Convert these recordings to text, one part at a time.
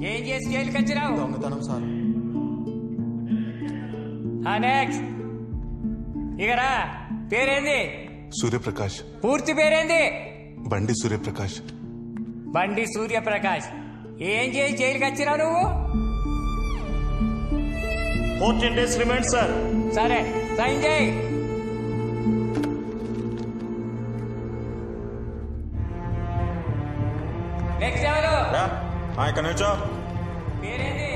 ఏం చేసి జైలుకి వచ్చినావు? దొంగతనం సార్. నెక్స్ట్ ఇకరా. పేరేంది? సూర్యప్రకాష్. పూర్తి పేరేంది? బండి సూర్యప్రకాష్. బండి సూర్యప్రకాష్. ఏం చేసి జైలుకి వచ్చినావు నువ్వు? 14 days రిమైండ్ సార్. సరే సైన్ చేయి. నెక్స్ట్ ఎవరు? ఇక్కడ నుంచో. పేరేంది?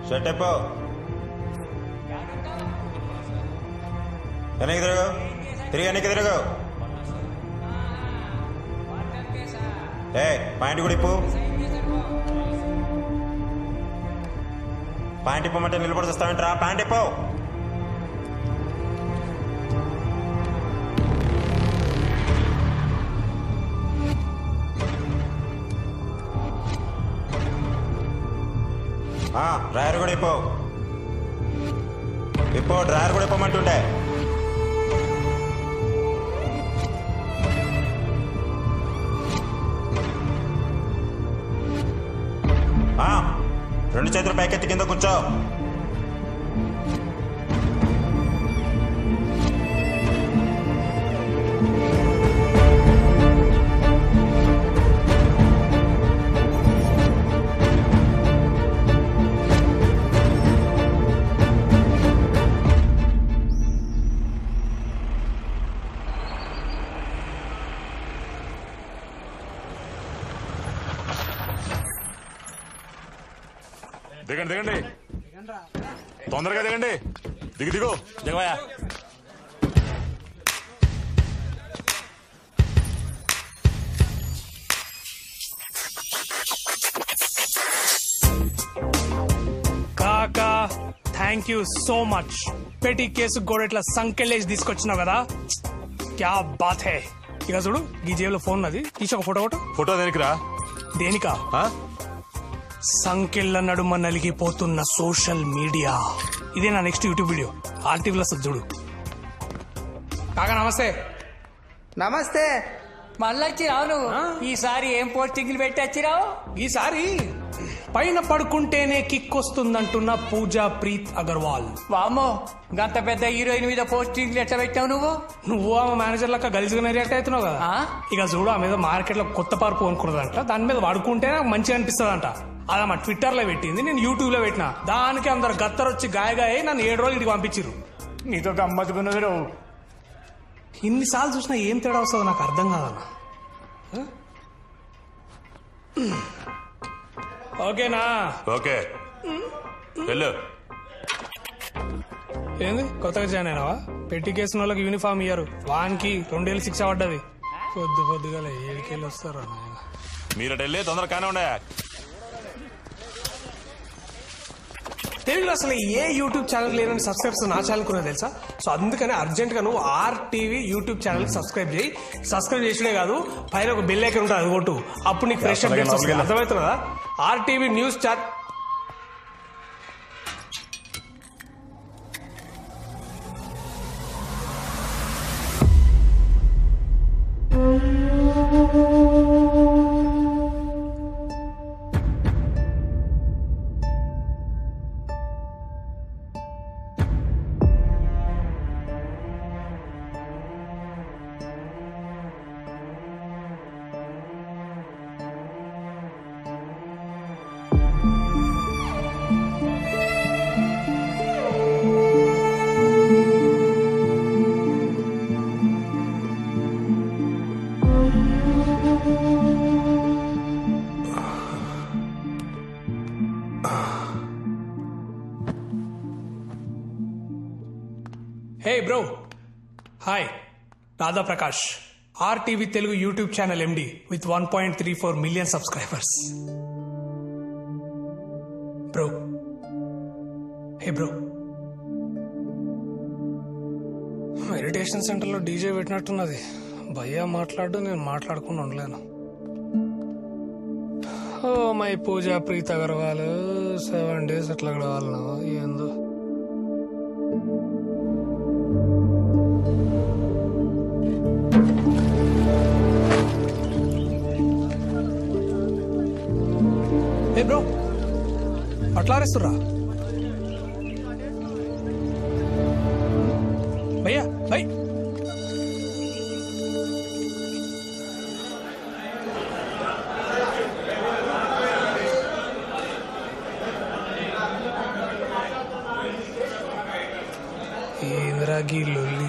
షర్ట్ ఎప్పో. వెనక్కి తిరగు. వెనక్కి తిరగు. పాయింట్ కూడా ఇప్పు. పాయింట్ ఇప్పమంటే నిలబడి వస్తావేంట్రా? పాయింట్ ఇప్పు. డ్రైవర్ కూడా ఇప్పో. డ్రైవర్ కూడా ఇప్పమంటుంటే. రెండు చేతులు పైకెత్తి కింద కూర్చో. దిగండి దిగండి, తొందరగా దిగండి. దిగు దిగవయా. కాకా థ్యాంక్ యూ సో మచ్. పెట్టి కేసు కూడా ఇట్లా సంకెళ్ళేసి తీసుకొచ్చినావు కదా, క్యా బాత్ హే. ఇక చూడు ఈ జేబులో ఫోన్ అది, తీసి ఒక ఫోటో. ఫోటో దేనికిరా? దేనికా? సంకెళ్ళ నడుమ నలిగిపోతున్న సోషల్ మీడియా. ఇదే నా నెక్స్ట్ యూట్యూబ్ వీడియో. ఆర్టీవీలో చూడు. కాకా నమస్తే. నమస్తే. మళ్ళీ వచ్చిరావు నువ్వు. ఈసారి ఏం పోస్టింగ్లు పెట్టి వచ్చిరావు? ఈసారి పైన పడుకుంటేనే కిక్ వస్తుందంటున్న పూజా ప్రీత్ అగర్వాల్. వామ్మో, గంత పెద్ద హీరోయిన్ మీద పోస్టింగ్లు ఎట్లా పెట్టావు నువ్వు? నువ్వు ఆమె మేనేజర్ లెక్క గలీజుగా రియాక్ట్ అవుతున్నావు కదా. ఇక చూడు ఆ మీద మార్కెట్ లో కొత్త పార్పు కొనుక్కున్నదంట. దాని మీద వాడుకుంటే నాకు మంచిగా అనిపిస్తుందంట. అలా మా ట్విట్టర్ లో పెట్టింది, నేను యూట్యూబ్ లో పెట్టినా. దానికి అందరు గత్తరొచ్చి గాయగాయ నన్ను 7 రోజులు ఇంటికి పంపించారు. నీతో గమ్మత్తుకున్నది రావు. ఇన్నిసార్లు చూసినా ఏం తేడా వస్తుందో నాకు అర్థం కాదన్న. ఓకేనా? ఓకే వెళ్ళు. ఏంది కొత్తగా జాయిన్ అయినావా? పెట్టి కేసిన వాళ్ళకి యూనిఫామ్ ఇయ్యారు. వానికి 2 ఏళ్ళు శిక్ష పడ్డది. పొద్దుగా 7 ఏళ్ళు వస్తారా? మీరట వెళ్ళి తొందరగా కానే ఉండే. తెలుగులో అసలు ఏ యూట్యూబ్ ఛానల్ లేదని సబ్స్క్రైబర్స్ నా ఛానల్ కూడా తెలుసా. సో అందుకని అర్జెంట్ గా నువ్వు RTV యూట్యూబ్ ఛానల్ సబ్స్క్రైబ్ చేయి. సబ్స్క్రైబ్ చేసినే కాదు, పైన ఒక బెల్ ఐకాన్ ఉంటుంది, అది కొట్టు. అప్పుడు నీకు ఫ్రెష్ అప్డేట్స్ వస్తాయి. అర్థమవుతుందా? RTV news channel. Hey bro, hi. Radha Prakash, RTV Telugu YouTube channel MD with 1.34 million subscribers. Bro, hey bro, meditation సెంటర్లో డీజే పెట్టినట్టున్నది. భయ్యా మాట్లాడు, నేను మాట్లాడకుండా ఉండలేను. Oh my Pooja Preet Agarwal 7 days అట్లా గడవాలన్నా ఏందో. ఏ బ్రో అట్లా అరేస్తుర్రా భయ్యా భయ్ ఏంద్రా గీ లొల్లి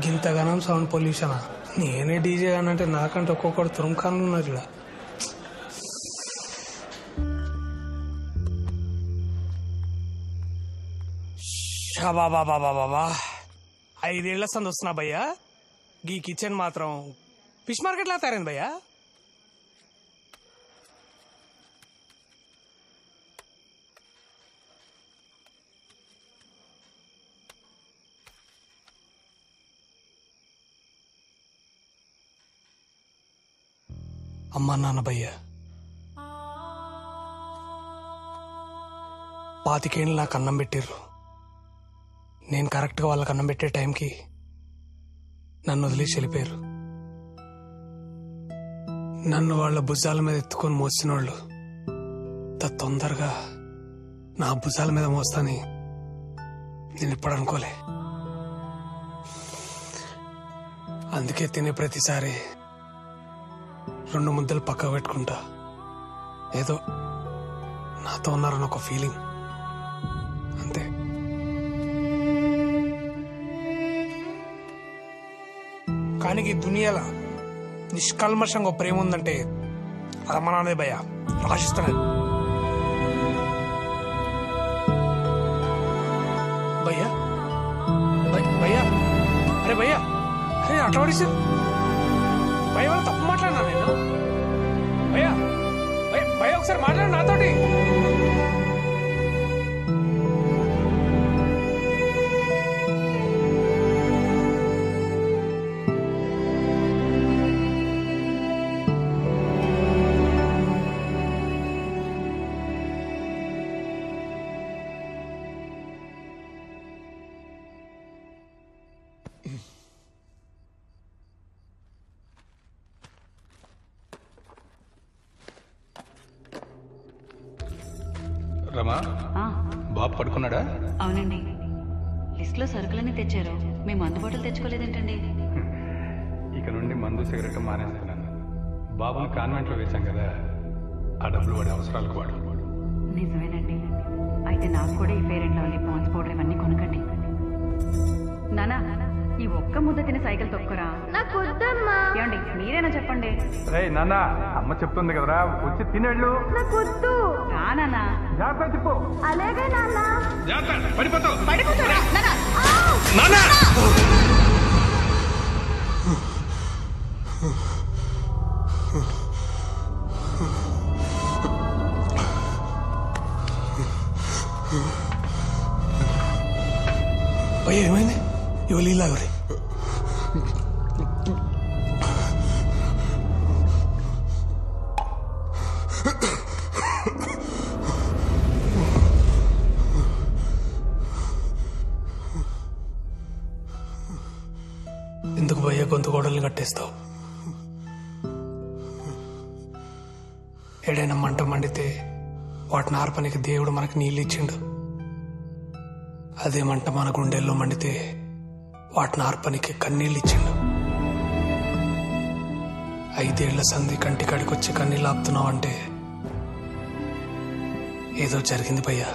గింతగానం సౌండ్ పొల్యూషనా నేనే డీజే అనంటే నాకంటే ఒక్కొక్కడు తురుంఖాన్లు ఉన్నారు ఇలా బాబా 5 ఏళ్ల సంది వస్తున్నా భయ్యా గీ కిచెన్ మాత్రం ఫిష్ మార్కెట్ లా తయారైంది భయ్యా అమ్మా నాన్న భయ్యా 25 ఏళ్ళు నాకు అన్నం పెట్టిర్రు నేను కరెక్ట్గా వాళ్ళకి అన్నం పెట్టే టైంకి నన్ను వదిలేసి వెళ్ళిపోయారు నన్ను వాళ్ళ భుజాల మీద ఎత్తుకొని మోసిన వాళ్ళు తొందరగా నా భుజాల మీద మోస్తాని నేను ఇప్పుడు అనుకోలే అందుకే తినే ప్రతిసారి 2 ముద్దలు పక్క పెట్టుకుంటా ఏదో నాతో ఉన్నారని ఒక ఫీలింగ్ అంతే కానీ ఈ దునియాలో నిష్కల్మషంగా ప్రేమ ఉందంటే అది మన నాన్నదే భయ్యా రాసిస్తున్నాను భయ్యా భయ్యా అరే భయ్యా అరే అట్లా పడేసారు భయ్య వాళ్ళు తప్పు మాట్లాడినా నేను భయ్యా భయ్యా ఒకసారి మాట్లాడు నాతోటి రమా బాబు పడుకున్నాడా? అవునండి. లిస్ట్లో సరుకులన్నీ తెచ్చారు, మేము అందుబాటులో తెచ్చుకోలేదేంటండి? ఇక నుండి మందు సిగరెట్ మానేస్తున్నాను. బాబుని కాన్వెంట్లో వేశాం కదా, ఆ డబ్బులు వాడి అవసరాలకు వాడు. నిజమేనండి. అయితే నాకు కూడా ఈ fair and lovely Pond's powder ఇవన్నీ కొనకండి. నానా ఈ ఒక్క ముద్ద తిని సైకిల్ తొక్కురా. ఏమండి మీరేనా చెప్పండి. నాన్న అమ్మ చెప్తుంది కదరా, వచ్చి తినేళ్ళు. రా నాన్నా. జాగ్రత్త చెప్పు. అలాగే నాన్నా. పడిపోతావు. భయ్య ఏమైంది? ఇవ్వలు ఇలాగరే ఎందుకు భయ్య గొంతు గోడల్ని కట్టేస్తావు? ఏడైనా మంట మండితే వాటిని ఆర్పనికి దేవుడు మనకి నీళ్ళు ఇచ్చిండు. అదే మంట మన గుండెల్లో మండితే వాటిని ఆర్పనికి కన్నీళ్ళు ఇచ్చిండు. 5 ఏళ్ల సంధి కంటికాడికి వచ్చి కన్నీళ్ళు ఆపుతున్నావు అంటే ఏదో జరిగింది భయ్యా.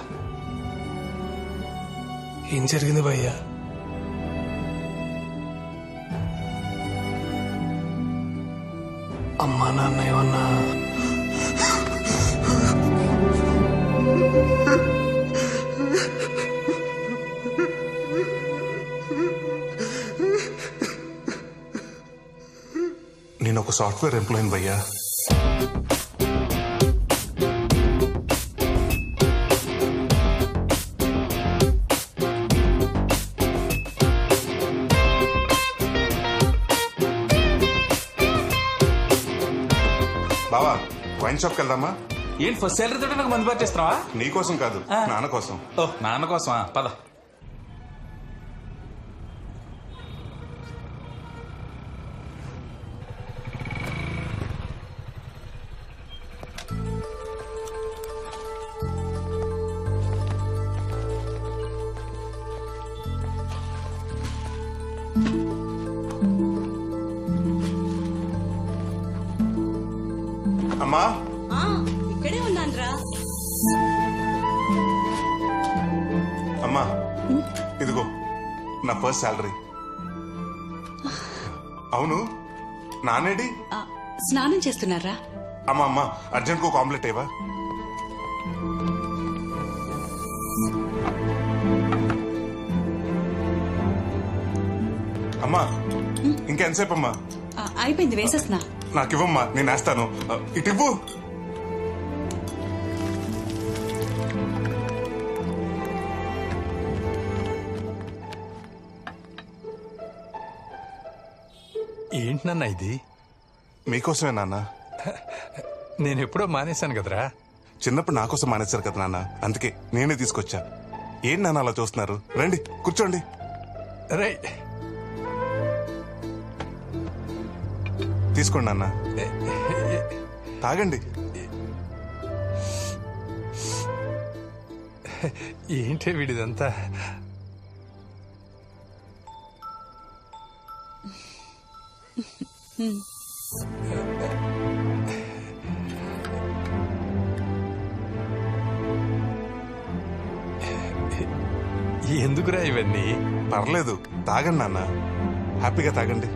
ఏం జరిగింది భయ్యా? అమ్మా నాన్న ఏమన్నా నేను ఒక సాఫ్ట్వేర్ ఎంప్లాయీ భయ్యా. బావా వైన్ షాప్కి వెళ్దామా? ఏంటి ఫస్ట్ సాలరీ తోటి నాకు మందు పట్టిస్తున్నావా? నీకోసం కాదు, నాన్న కోసం. ఓ నాన్న కోసమా? పద. అమ్మా ఇక్కడే ఉన్నాన్రా. అమ్మా ఇదిగో నా ఫస్ట్ శాలరీ. అవును నానేడి? స్నానం చేస్తున్నారా? అమ్మా అమ్మా అర్జెంట్ ఒక ఆమ్లెట్ ఏవా? అమ్మా ఇంకెంతసేపు అమ్మా? అయిపోయింది, వేసేస్తున్నా. నాకు ఇవ్వమ్మా, నేను వేస్తాను. ఇటు ఇవ్వు. ఏంటి నాన్న ఇది? మీకోసమే నాన్న. నేను ఎప్పుడో మానేశాను కదరా. చిన్నప్పుడు నా కోసం మానేశారు కదా నాన్న, అందుకే నేనే తీసుకొచ్చా. ఏంటి నాన్న అలా చూస్తున్నారు? రండి కూర్చోండి. రైట్, తీసుకోండి నాన్న, తాగండి. ఏంటి వీడిదంతా? ఎందుకురా ఇవన్నీ? పర్లేదు, తాగండి నాన్న, హ్యాపీగా తాగండి.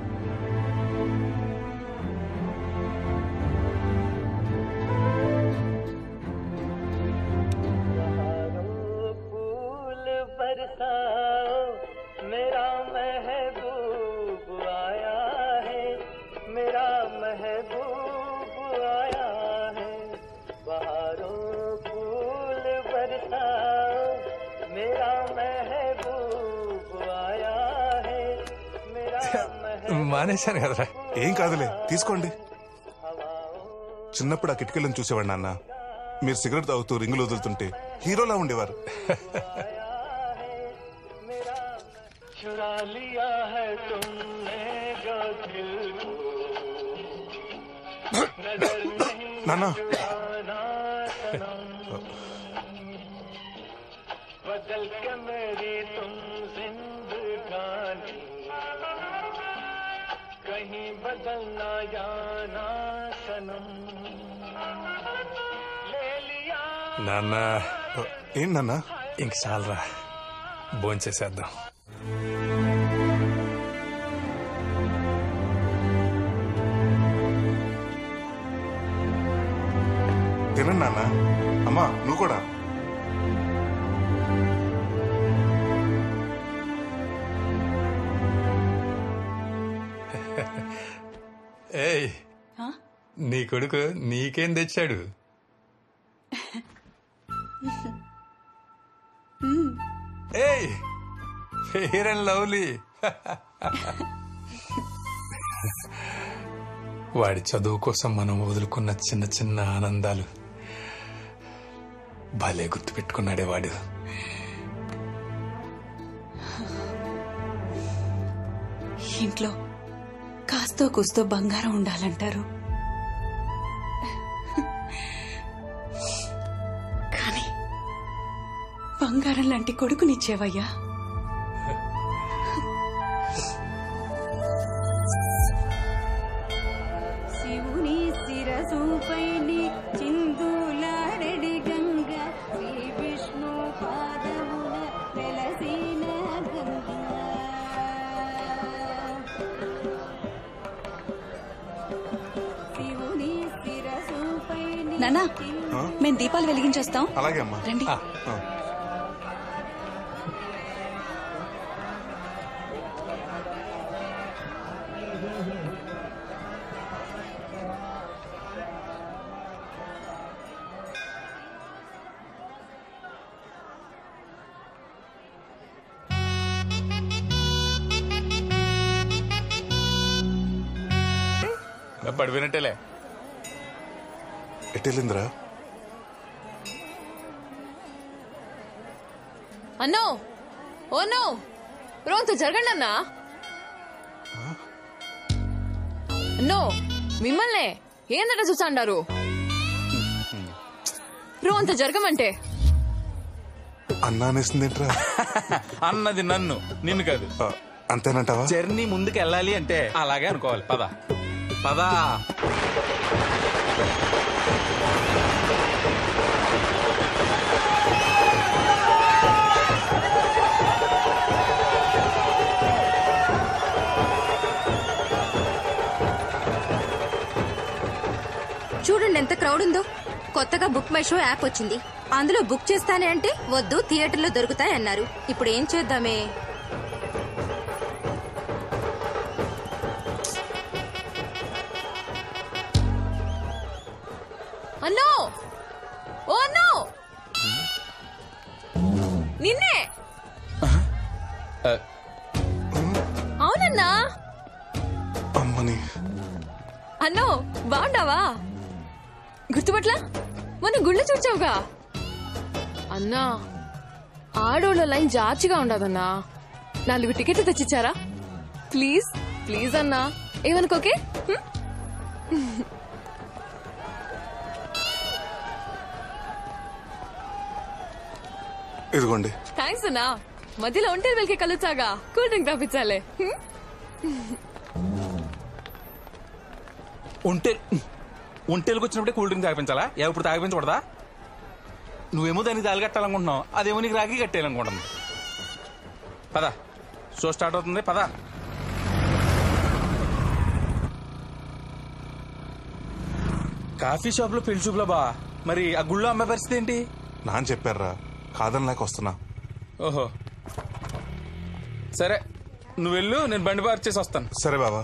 మానేశాను కదరా. ఏం కాదులే, తీసుకోండి. చిన్నప్పుడు ఆ కిటికీలను చూసేవాడు నాన్న. మీరు సిగరెట్ తాగుతూ రింగులు వదులుతుంటే హీరోలా ఉండేవారు. నాన్న నాన్న ఏం నాన్న? ఇంక చాలరా, భోంచేసేద్దాం. తినండి నాన్న. అమ్మా నువ్వు కూడా. ఏయ్, నీ కొడుకు నీకేం తెచ్చాడు? ఏయ్, ఫెయిర్ అండ్ లవ్లీ. వాడి చదువు కోసం మనం వదులుకున్న చిన్న చిన్న ఆనందాలు భలే గుర్తు పెట్టుకున్నాడే వాడు. ఇంట్లో కాస్తో కూస్తో బంగారం ఉండాలంటారు, కానీ బంగారం లాంటి కొడుకునిచ్చేవయ్యా. శివుని శిరసుపై చిందులారెడి గంగ, శ్రీ విష్ణు పాదమున వెలసిన గంగ. నానా, మేము దీపాలు వెలిగించేస్తాం. అలాగే అమ్మా. రండి. పడిపోయినట్టేలే. ఎట్టెళ్ళిందిరా? అన్నో, ఓ నో, రోంత జరగండి అన్నా. అన్నో, మిమ్మల్నే ఏందట చూసాండారు? రోంత జరగమంటే అన్నా అనేసిందేంట్రా? అన్నది నన్ను, నిన్ను కాదు. అంతేనంటావా? జర్నీ ముందుకు వెళ్ళాలి అంటే అలాగే అనుకోవాలి. పద పదా. చూడండి ఎంత క్రౌడ్ ఉందో. కొత్తగా బుక్ మై షో యాప్ వచ్చింది. అందులో బుక్ చేస్తానే అంటే వద్దు, థియేటర్లో దొరుకుతాయి అన్నారు. ఇప్పుడు ఏం చేద్దామే? అన్నో ఓ అన్నో నిన్నే. అవునన్నా. అమ్మని అన్నో బాగుండావా? గుర్తుపట్లా? మొన్న గుళ్ళు చూచావుగా. అన్నా ఆడోళ్ళ లైన్ జాచిగా ఉండదన్నా. 4 టికెట్లు తెచ్చిచ్చారా? ప్లీజ్ ప్లీజ్ అన్నా, ఏమనుకోకే. ఇదిగోండి. థ్యాంక్స్ అన్నా. మధ్యలో ఒంటరి వెళ్కే కలుచాగా కూల్ డ్రింక్ తాపించాలే. ఒంటేలకు వచ్చినప్పుడే కూల్ డ్రింక్ తాగిపించాలా? ఇప్పుడు తాగిపించకూడదా? నువ్వేమో దానికి తాళి కట్టాలనుకుంటున్నావు, అదేమో నీకు రాగి కట్టేయాలనుకుంటుంది. పద, షో స్టార్ట్ అవుతుంది. పద. కాఫీ షాప్ లో పెళ్లి చూపులో బా, మరి ఆ గుళ్ళో అమ్మాయి పరిస్థితి ఏంటి? నాన్న చెప్పారా, కాదనిలాక వస్తున్నా. ఓహో సరే, నువ్వు వెళ్ళు, నేను బండి పార్క్ చేసి వస్తాను. సరే బాబా.